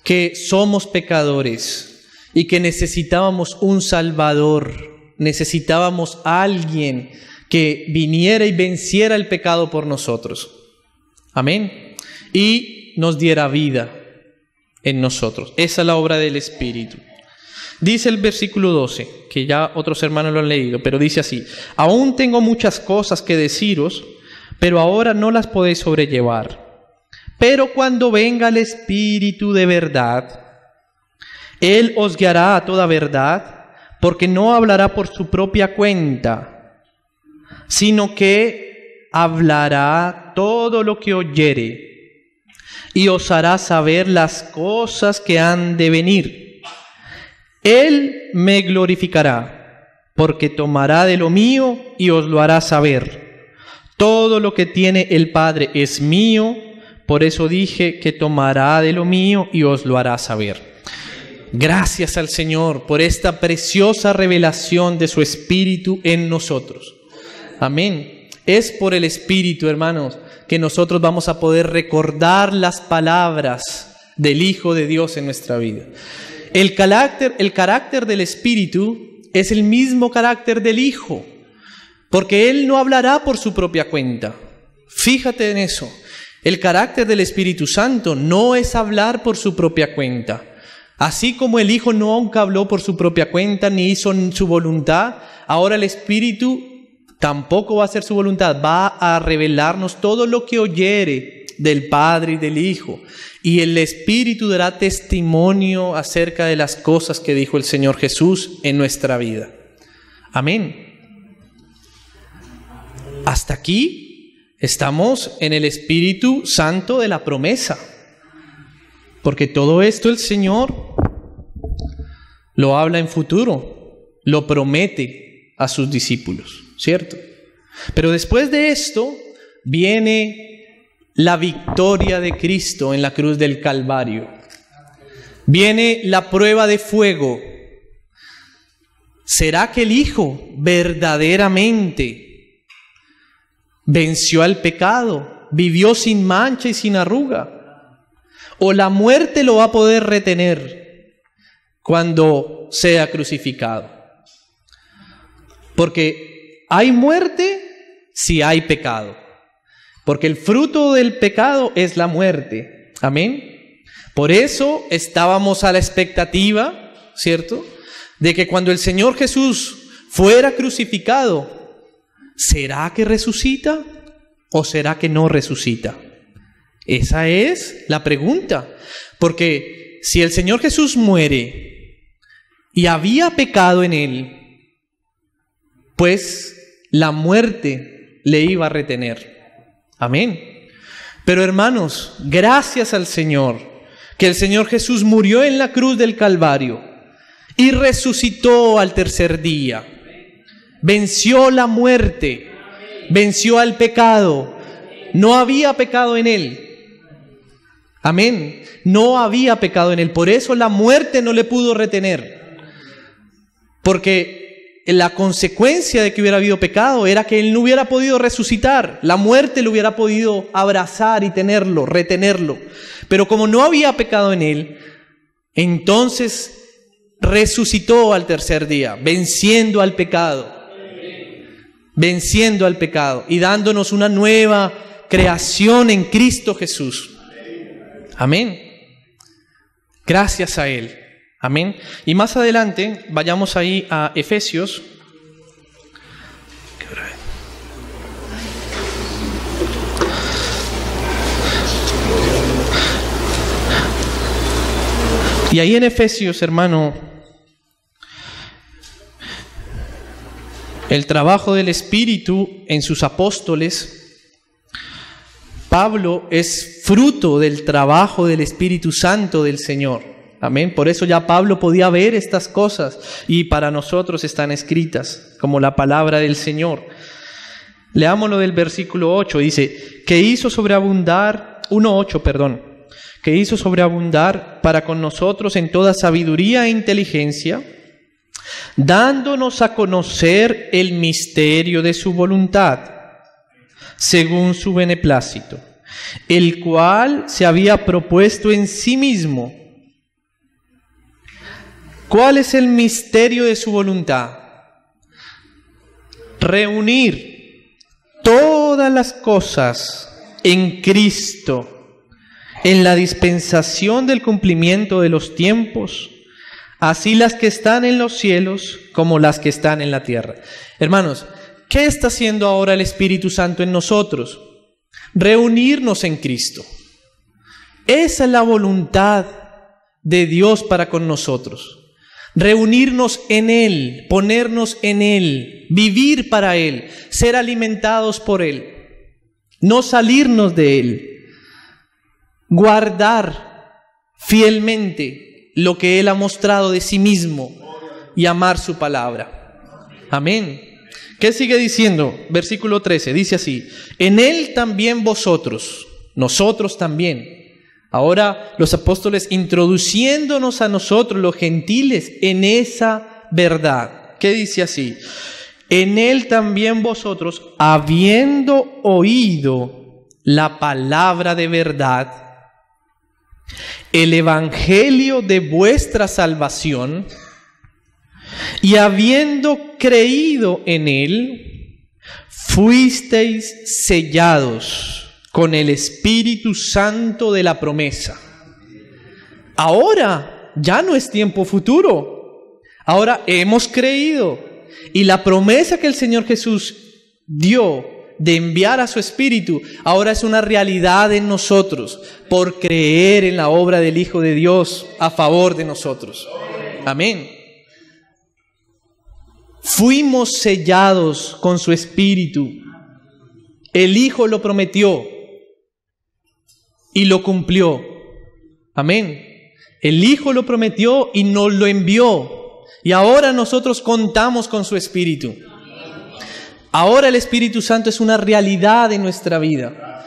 que somos pecadores y que necesitábamos un Salvador, necesitábamos a alguien que viniera y venciera el pecado por nosotros. Amén. Y nos diera vida en nosotros. Esa es la obra del Espíritu. Dice el versículo 12, que ya otros hermanos lo han leído, pero dice así: aún tengo muchas cosas que deciros, pero ahora no las podéis sobrellevar. Pero cuando venga el Espíritu de verdad, Él os guiará a toda verdad, porque no hablará por su propia cuenta, sino que hablará todo lo que oyere, y os hará saber las cosas que han de venir. Él me glorificará, porque tomará de lo mío y os lo hará saber. Todo lo que tiene el Padre es mío, por eso dije que tomará de lo mío y os lo hará saber. Gracias al Señor por esta preciosa revelación de su Espíritu en nosotros. Amén. Es por el Espíritu, hermanos, que nosotros vamos a poder recordar las palabras del Hijo de Dios en nuestra vida. El carácter del Espíritu es el mismo carácter del Hijo, porque Él no hablará por su propia cuenta. Fíjate en eso. El carácter del Espíritu Santo no es hablar por su propia cuenta. Así como el Hijo nunca habló por su propia cuenta ni hizo su voluntad, ahora el Espíritu tampoco va a hacer su voluntad, va a revelarnos todo lo que oyere del Padre y del Hijo. Y el Espíritu dará testimonio acerca de las cosas que dijo el Señor Jesús en nuestra vida. Amén. Hasta aquí estamos en el Espíritu Santo de la promesa. Porque todo esto el Señor lo habla en futuro, lo promete a sus discípulos, ¿cierto? Pero después de esto viene la victoria de Cristo en la cruz del Calvario. Viene la prueba de fuego. ¿Será que el Hijo verdaderamente venció al pecado, vivió sin mancha y sin arruga? ¿O la muerte lo va a poder retener cuando sea crucificado? Porque hay muerte si hay pecado. Porque el fruto del pecado es la muerte. Amén. Por eso estábamos a la expectativa, ¿cierto?, de que cuando el Señor Jesús fuera crucificado, ¿será que resucita o será que no resucita? Esa es la pregunta. Porque si el Señor Jesús muere y había pecado en Él, pues la muerte le iba a retener. Amén. Pero hermanos, gracias al Señor, que el Señor Jesús murió en la cruz del Calvario y resucitó al tercer día. Venció la muerte, venció al pecado. No había pecado en Él. Amén. No había pecado en Él. Por eso la muerte no le pudo retener. Porque la consecuencia de que hubiera habido pecado era que Él no hubiera podido resucitar. La muerte lo hubiera podido abrazar y tenerlo, retenerlo. Pero como no había pecado en Él, entonces resucitó al tercer día, venciendo al pecado. Venciendo al pecado y dándonos una nueva creación en Cristo Jesús. Amén. Gracias a Él. Amén. Y más adelante, vayamos ahí a Efesios. Y ahí en Efesios, hermano, el trabajo del Espíritu en sus apóstoles, Pablo es fruto del trabajo del Espíritu Santo del Señor. Amén. Por eso ya Pablo podía ver estas cosas y para nosotros están escritas como la palabra del Señor. Leámoslo del versículo 8. Dice, que hizo sobreabundar, 1:8, perdón. Que hizo sobreabundar para con nosotros en toda sabiduría e inteligencia, dándonos a conocer el misterio de su voluntad, según su beneplácito, el cual se había propuesto en sí mismo. ¿Cuál es el misterio de su voluntad? Reunir todas las cosas en Cristo, en la dispensación del cumplimiento de los tiempos, así las que están en los cielos como las que están en la tierra. Hermanos, ¿qué está haciendo ahora el Espíritu Santo en nosotros? Reunirnos en Cristo. Esa es la voluntad de Dios para con nosotros. Reunirnos en Él, ponernos en Él, vivir para Él, ser alimentados por Él, no salirnos de Él, guardar fielmente lo que Él ha mostrado de sí mismo y amar su palabra. Amén. ¿Qué sigue diciendo? Versículo 13, dice así, en Él también vosotros, nosotros también. Ahora los apóstoles introduciéndonos a nosotros los gentiles en esa verdad. ¿Qué dice así? En Él también vosotros, habiendo oído la palabra de verdad, el evangelio de vuestra salvación, y habiendo creído en Él, fuisteis sellados con el Espíritu Santo de la promesa. Ahora ya no es tiempo futuro. Ahora hemos creído. Y la promesa que el Señor Jesús dio de enviar a su Espíritu, ahora es una realidad en nosotros, por creer en la obra del Hijo de Dios a favor de nosotros. Amén. Fuimos sellados con su Espíritu. El Hijo lo prometió y lo cumplió. Amén. El Hijo lo prometió y nos lo envió. Y ahora nosotros contamos con su Espíritu. Ahora el Espíritu Santo es una realidad en nuestra vida.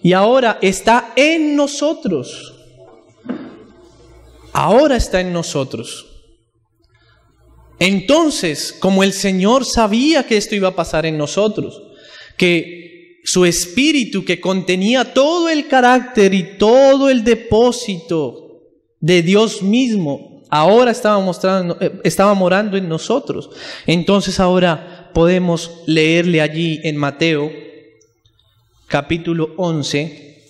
Y ahora está en nosotros. Ahora está en nosotros. Entonces, como el Señor sabía que esto iba a pasar en nosotros, que su Espíritu, que contenía todo el carácter y todo el depósito de Dios mismo, ahora estaba morando en nosotros. Entonces ahora podemos leerle allí en Mateo capítulo 11,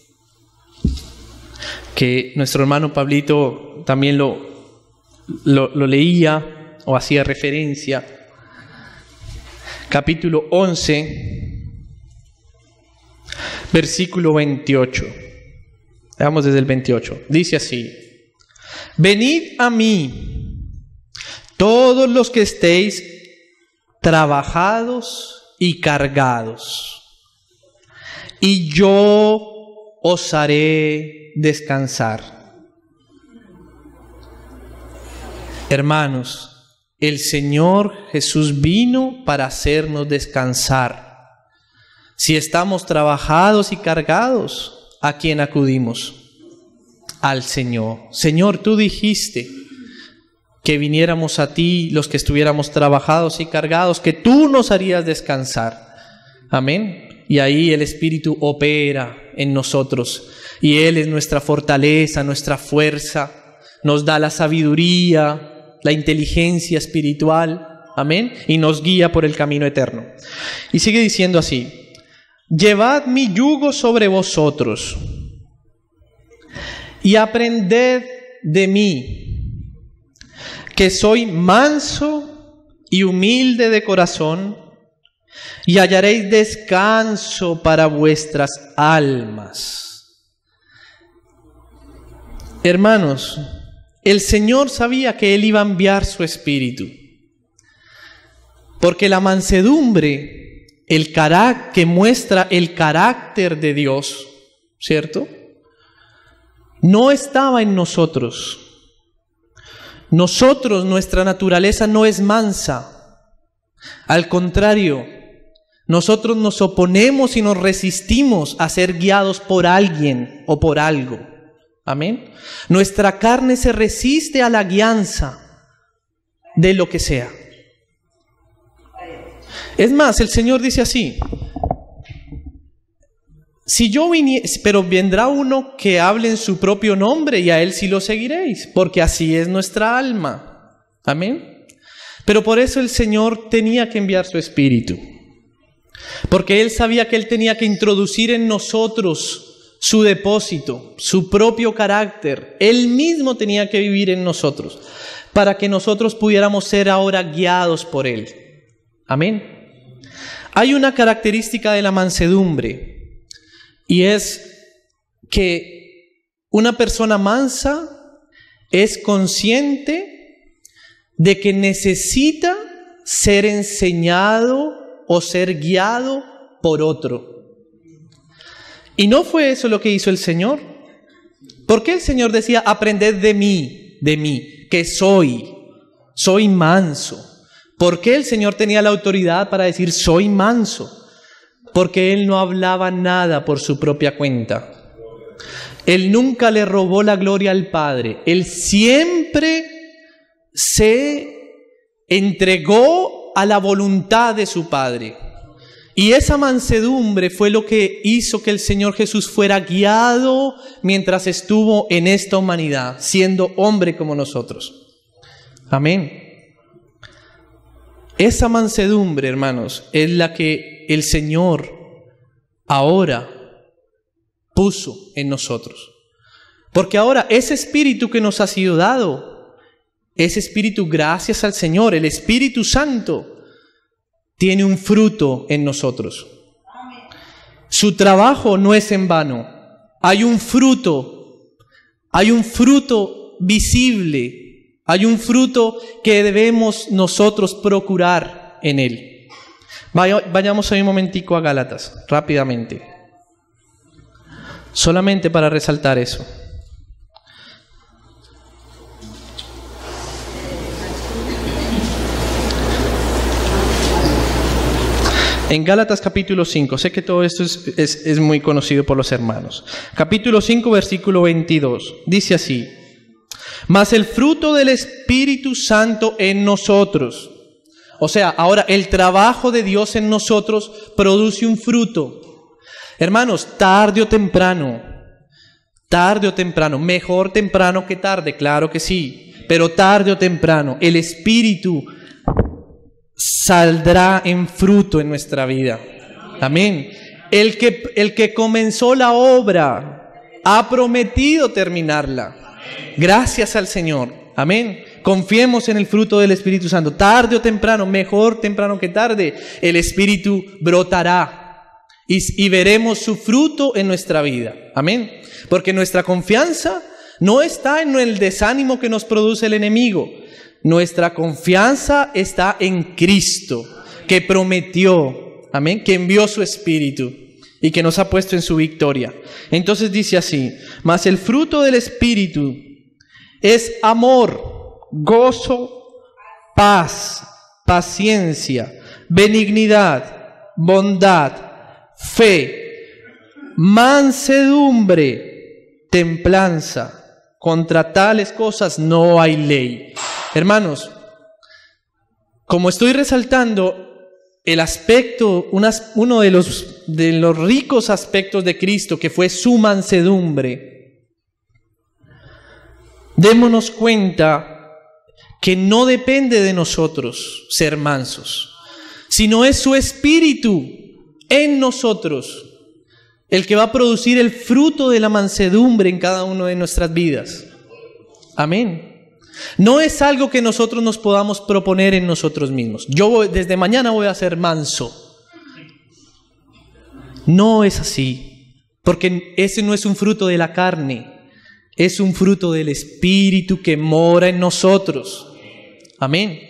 que nuestro hermano Pablito también lo leía o hacía referencia. Capítulo 11, versículo 28. Veamos desde el 28. Dice así: venid a mí, todos los que estéis trabajados y cargados, y yo os haré descansar. Hermanos, el Señor Jesús vino para hacernos descansar. Si estamos trabajados y cargados, ¿a quién acudimos? Al Señor. Señor, tú dijiste que viniéramos a ti los que estuviéramos trabajados y cargados, que tú nos harías descansar. Amén. Y ahí el Espíritu opera en nosotros. Y Él es nuestra fortaleza, nuestra fuerza. Nos da la sabiduría, la inteligencia espiritual. Amén. Y nos guía por el camino eterno. Y sigue diciendo así: llevad mi yugo sobre vosotros y aprended de mí, que soy manso y humilde de corazón, y hallaréis descanso para vuestras almas. Hermanos, el Señor sabía que Él iba a enviar su Espíritu, porque la mansedumbre, que muestra el carácter de Dios, ¿cierto?, no estaba en nosotros. Nuestra naturaleza no es mansa. Al contrario, nosotros nos oponemos y nos resistimos a ser guiados por alguien o por algo. Amén. Nuestra carne se resiste a la guianza de lo que sea. Es más, el Señor dice así: si yo viniese, pero vendrá uno que hable en su propio nombre, y a él sí lo seguiréis, porque así es nuestra alma. Amén. Pero por eso el Señor tenía que enviar su Espíritu, porque Él sabía que Él tenía que introducir en nosotros su depósito, su propio carácter. Él mismo tenía que vivir en nosotros, para que nosotros pudiéramos ser ahora guiados por Él. Amén. Hay una característica de la mansedumbre, y es que una persona mansa es consciente de que necesita ser enseñado o ser guiado por otro. Y no fue eso lo que hizo el Señor. ¿Por qué el Señor decía: aprended de mí, que soy manso? ¿Por qué el Señor tenía la autoridad para decir soy manso? Porque Él no hablaba nada por su propia cuenta. Él nunca le robó la gloria al Padre. Él siempre se entregó a la voluntad de su Padre. Y esa mansedumbre fue lo que hizo que el Señor Jesús fuera guiado mientras estuvo en esta humanidad, siendo hombre como nosotros. Amén. Esa mansedumbre, hermanos, es la que el Señor ahora puso en nosotros. Porque ahora ese Espíritu que nos ha sido dado, ese Espíritu, gracias al Señor, el Espíritu Santo, tiene un fruto en nosotros. Su trabajo no es en vano. Hay un fruto visible. Hay un fruto que debemos nosotros procurar en Él. Vayamos ahí un momentico a Gálatas, rápidamente. Solamente para resaltar eso. En Gálatas capítulo 5, sé que todo esto es muy conocido por los hermanos. Capítulo 5, versículo 22, dice así: mas el fruto del Espíritu Santo en nosotros. O sea, ahora el trabajo de Dios en nosotros produce un fruto. Hermanos, tarde o temprano, mejor temprano que tarde, claro que sí, pero tarde o temprano, el Espíritu saldrá en fruto en nuestra vida. Amén. El que comenzó la obra ha prometido terminarla. Gracias al Señor. Amén. Confiemos en el fruto del Espíritu Santo. Tarde o temprano, mejor temprano que tarde, el Espíritu brotará y veremos su fruto en nuestra vida. Amén. Porque nuestra confianza no está en el desánimo que nos produce el enemigo. Nuestra confianza está en Cristo, que prometió, amén, que envió su Espíritu y que nos ha puesto en su victoria. Entonces dice así: mas el fruto del Espíritu es amor, gozo, paz, paciencia, benignidad, bondad, fe, mansedumbre, templanza. Contra tales cosas no hay ley. Hermanos, como estoy resaltando el aspecto, uno de los ricos aspectos de Cristo, que fue su mansedumbre, démonos cuenta que no depende de nosotros ser mansos, sino es su Espíritu en nosotros el que va a producir el fruto de la mansedumbre en cada una de nuestras vidas. Amén. No es algo que nosotros nos podamos proponer en nosotros mismos. Yo desde mañana voy a ser manso. No es así, porque ese no es un fruto de la carne, es un fruto del Espíritu que mora en nosotros. Amén.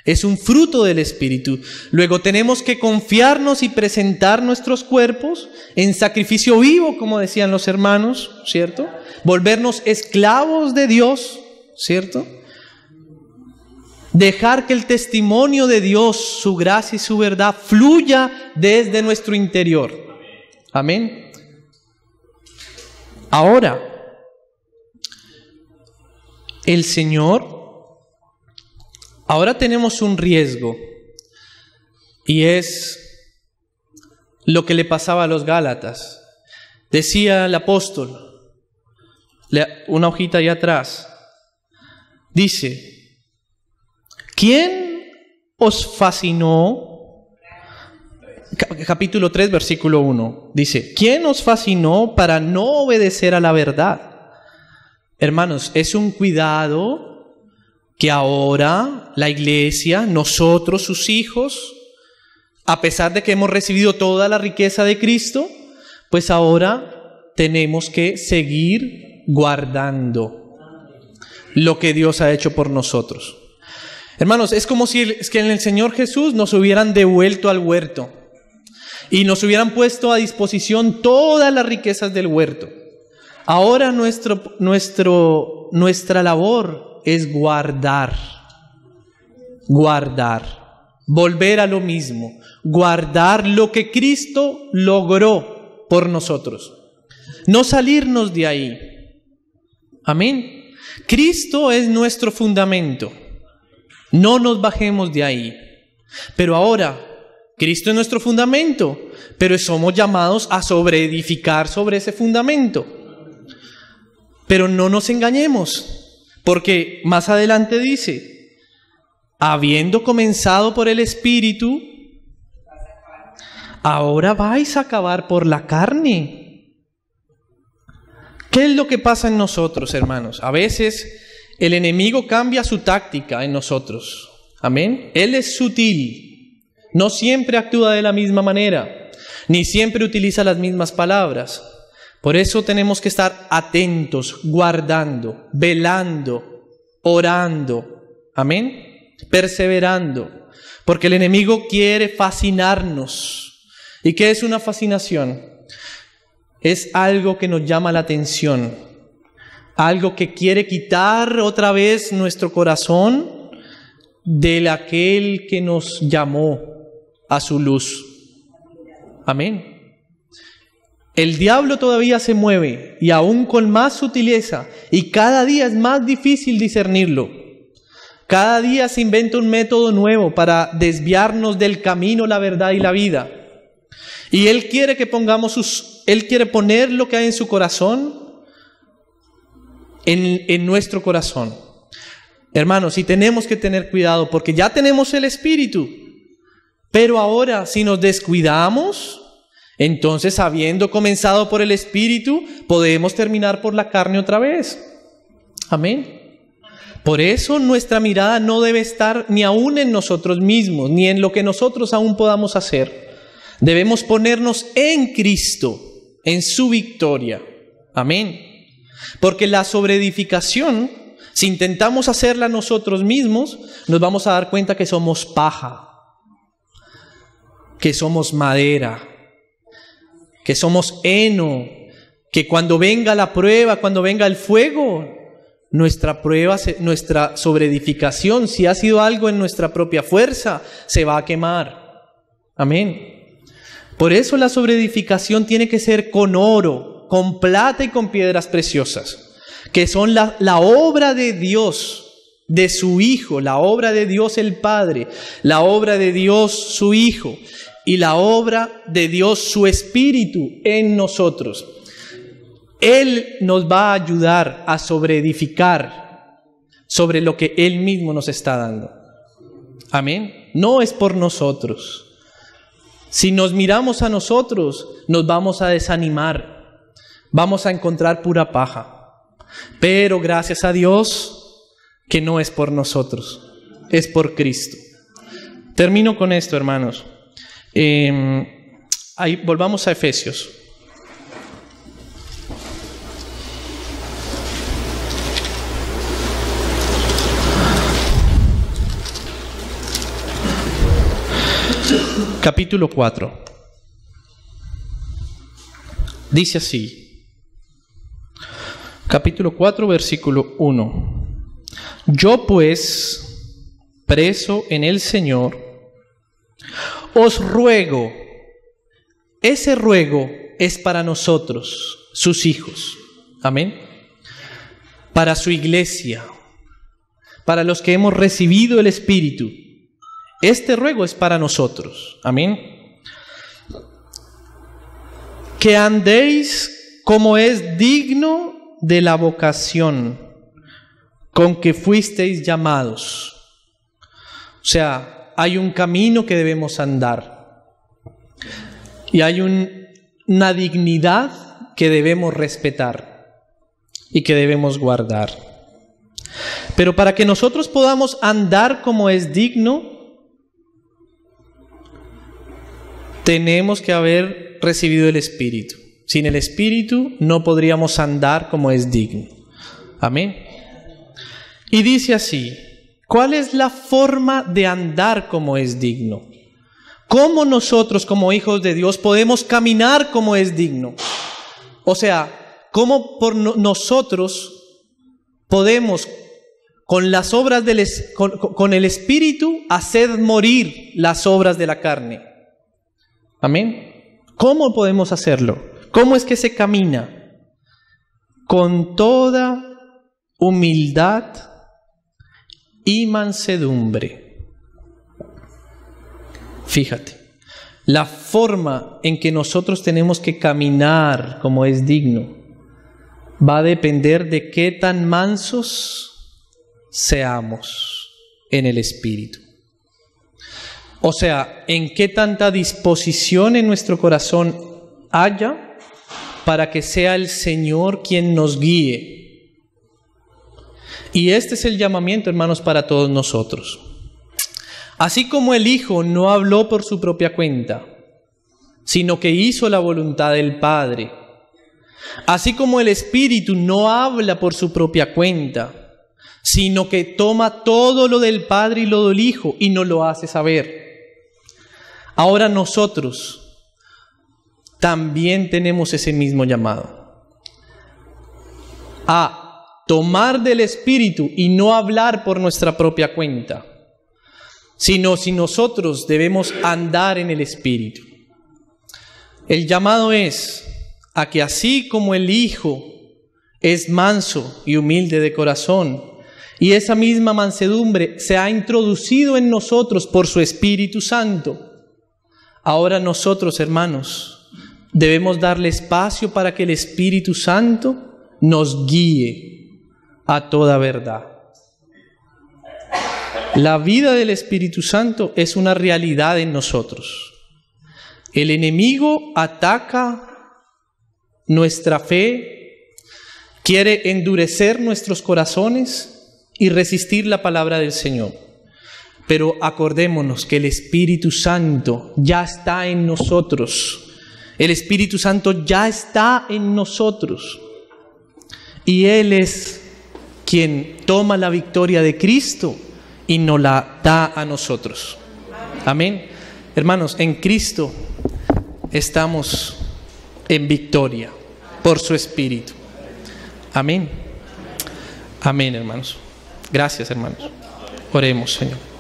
Es un fruto del Espíritu. Luego tenemos que confiarnos y presentar nuestros cuerpos en sacrificio vivo, como decían los hermanos, ¿cierto? Volvernos esclavos de Dios, ¿cierto? Dejar que el testimonio de Dios, su gracia y su verdad fluya desde nuestro interior. Amén. Ahora, el Señor... Ahora tenemos un riesgo, y es lo que le pasaba a los Gálatas. Decía el apóstol, una hojita ahí atrás, dice: ¿quién os fascinó? Capítulo 3, versículo 1, dice: ¿quién os fascinó para no obedecer a la verdad? Hermanos, es un cuidado que ahora la iglesia, nosotros sus hijos, a pesar de que hemos recibido toda la riqueza de Cristo, pues ahora tenemos que seguir guardando lo que Dios ha hecho por nosotros. Hermanos, es como si en el Señor Jesús nos hubieran devuelto al huerto y nos hubieran puesto a disposición todas las riquezas del huerto. Ahora nuestra labor es guardar, volver a lo mismo, guardar lo que Cristo logró por nosotros, no salirnos de ahí. Amén. Cristo es nuestro fundamento, no nos bajemos de ahí. Pero ahora, Cristo es nuestro fundamento, pero somos llamados a sobreedificar sobre ese fundamento. Pero no nos engañemos. Porque más adelante dice: habiendo comenzado por el Espíritu, ahora vais a acabar por la carne. ¿Qué es lo que pasa en nosotros, hermanos? A veces el enemigo cambia su táctica en nosotros. Amén. Él es sutil. No siempre actúa de la misma manera, ni siempre utiliza las mismas palabras. Por eso tenemos que estar atentos, guardando, velando, orando, amén, perseverando, porque el enemigo quiere fascinarnos. ¿Y qué es una fascinación? Es algo que nos llama la atención, algo que quiere quitar otra vez nuestro corazón de aquel que nos llamó a su luz. Amén. El diablo todavía se mueve, y aún con más sutileza, y cada día es más difícil discernirlo. Cada día se inventa un método nuevo para desviarnos del camino, la verdad y la vida. Y Él quiere que Él quiere poner lo que hay en su corazón, en nuestro corazón. Hermanos, y tenemos que tener cuidado, porque ya tenemos el Espíritu. Pero ahora, si nos descuidamos, entonces, habiendo comenzado por el Espíritu, podemos terminar por la carne otra vez. Amén. Por eso nuestra mirada no debe estar ni aún en nosotros mismos, ni en lo que nosotros aún podamos hacer. Debemos ponernos en Cristo, en su victoria. Amén. Porque la sobreedificación, si intentamos hacerla nosotros mismos, nos vamos a dar cuenta que somos paja, que somos madera, que somos heno, que cuando venga la prueba, cuando venga el fuego, nuestra prueba, nuestra sobreedificación, si ha sido algo en nuestra propia fuerza, se va a quemar. Amén. Por eso la sobreedificación tiene que ser con oro, con plata y con piedras preciosas, que son la obra de Dios, de su Hijo, la obra de Dios el Padre, la obra de Dios su Hijo y la obra de Dios su Espíritu en nosotros. Él nos va a ayudar a sobreedificar sobre lo que Él mismo nos está dando. Amén. No es por nosotros. Si nos miramos a nosotros, nos vamos a desanimar. Vamos a encontrar pura paja. Pero gracias a Dios que no es por nosotros, es por Cristo. Termino con esto, hermanos. Volvamos a Efesios. Capítulo 4. Dice así. Capítulo 4, versículo 1. Yo pues, preso en el Señor, os ruego. Ese ruego es para nosotros, sus hijos. Amén. Para su iglesia, para los que hemos recibido el Espíritu. Este ruego es para nosotros. Amén. Que andéis como es digno de la vocación con que fuisteis llamados. O sea, hay un camino que debemos andar. Y hay una dignidad que debemos respetar y que debemos guardar. Pero para que nosotros podamos andar como es digno, tenemos que haber recibido el Espíritu. Sin el Espíritu no podríamos andar como es digno. Amén. Y dice así, ¿cuál es la forma de andar como es digno? ¿Cómo nosotros como hijos de Dios podemos caminar como es digno? O sea, ¿cómo nosotros podemos con las obras con el Espíritu hacer morir las obras de la carne? Amén. ¿Cómo podemos hacerlo? ¿Cómo es que se camina? Con toda humildad y mansedumbre. Fíjate, la forma en que nosotros tenemos que caminar como es digno va a depender de qué tan mansos seamos en el Espíritu. O sea, en qué tanta disposición en nuestro corazón haya para que sea el Señor quien nos guíe. Y este es el llamamiento, hermanos, para todos nosotros. Así como el Hijo no habló por su propia cuenta, sino que hizo la voluntad del Padre. Así como el Espíritu no habla por su propia cuenta, sino que toma todo lo del Padre y lo del Hijo y nos lo hace saber. Ahora nosotros también tenemos ese mismo llamado. A tomar del Espíritu y no hablar por nuestra propia cuenta, sino si nosotros debemos andar en el Espíritu. El llamado es a que así como el Hijo es manso y humilde de corazón, y esa misma mansedumbre se ha introducido en nosotros por su Espíritu Santo, ahora nosotros, hermanos, debemos darle espacio para que el Espíritu Santo nos guíe a toda verdad. La vida del Espíritu Santo es una realidad en nosotros. El enemigo ataca nuestra fe, quiere endurecer nuestros corazones y resistir la palabra del Señor. Pero acordémonos que el Espíritu Santo ya está en nosotros. El Espíritu Santo ya está en nosotros. Y Él es quien toma la victoria de Cristo y nos la da a nosotros. Amén. Hermanos, en Cristo estamos en victoria por su Espíritu. Amén. Amén, hermanos. Gracias, hermanos. Oremos, Señor.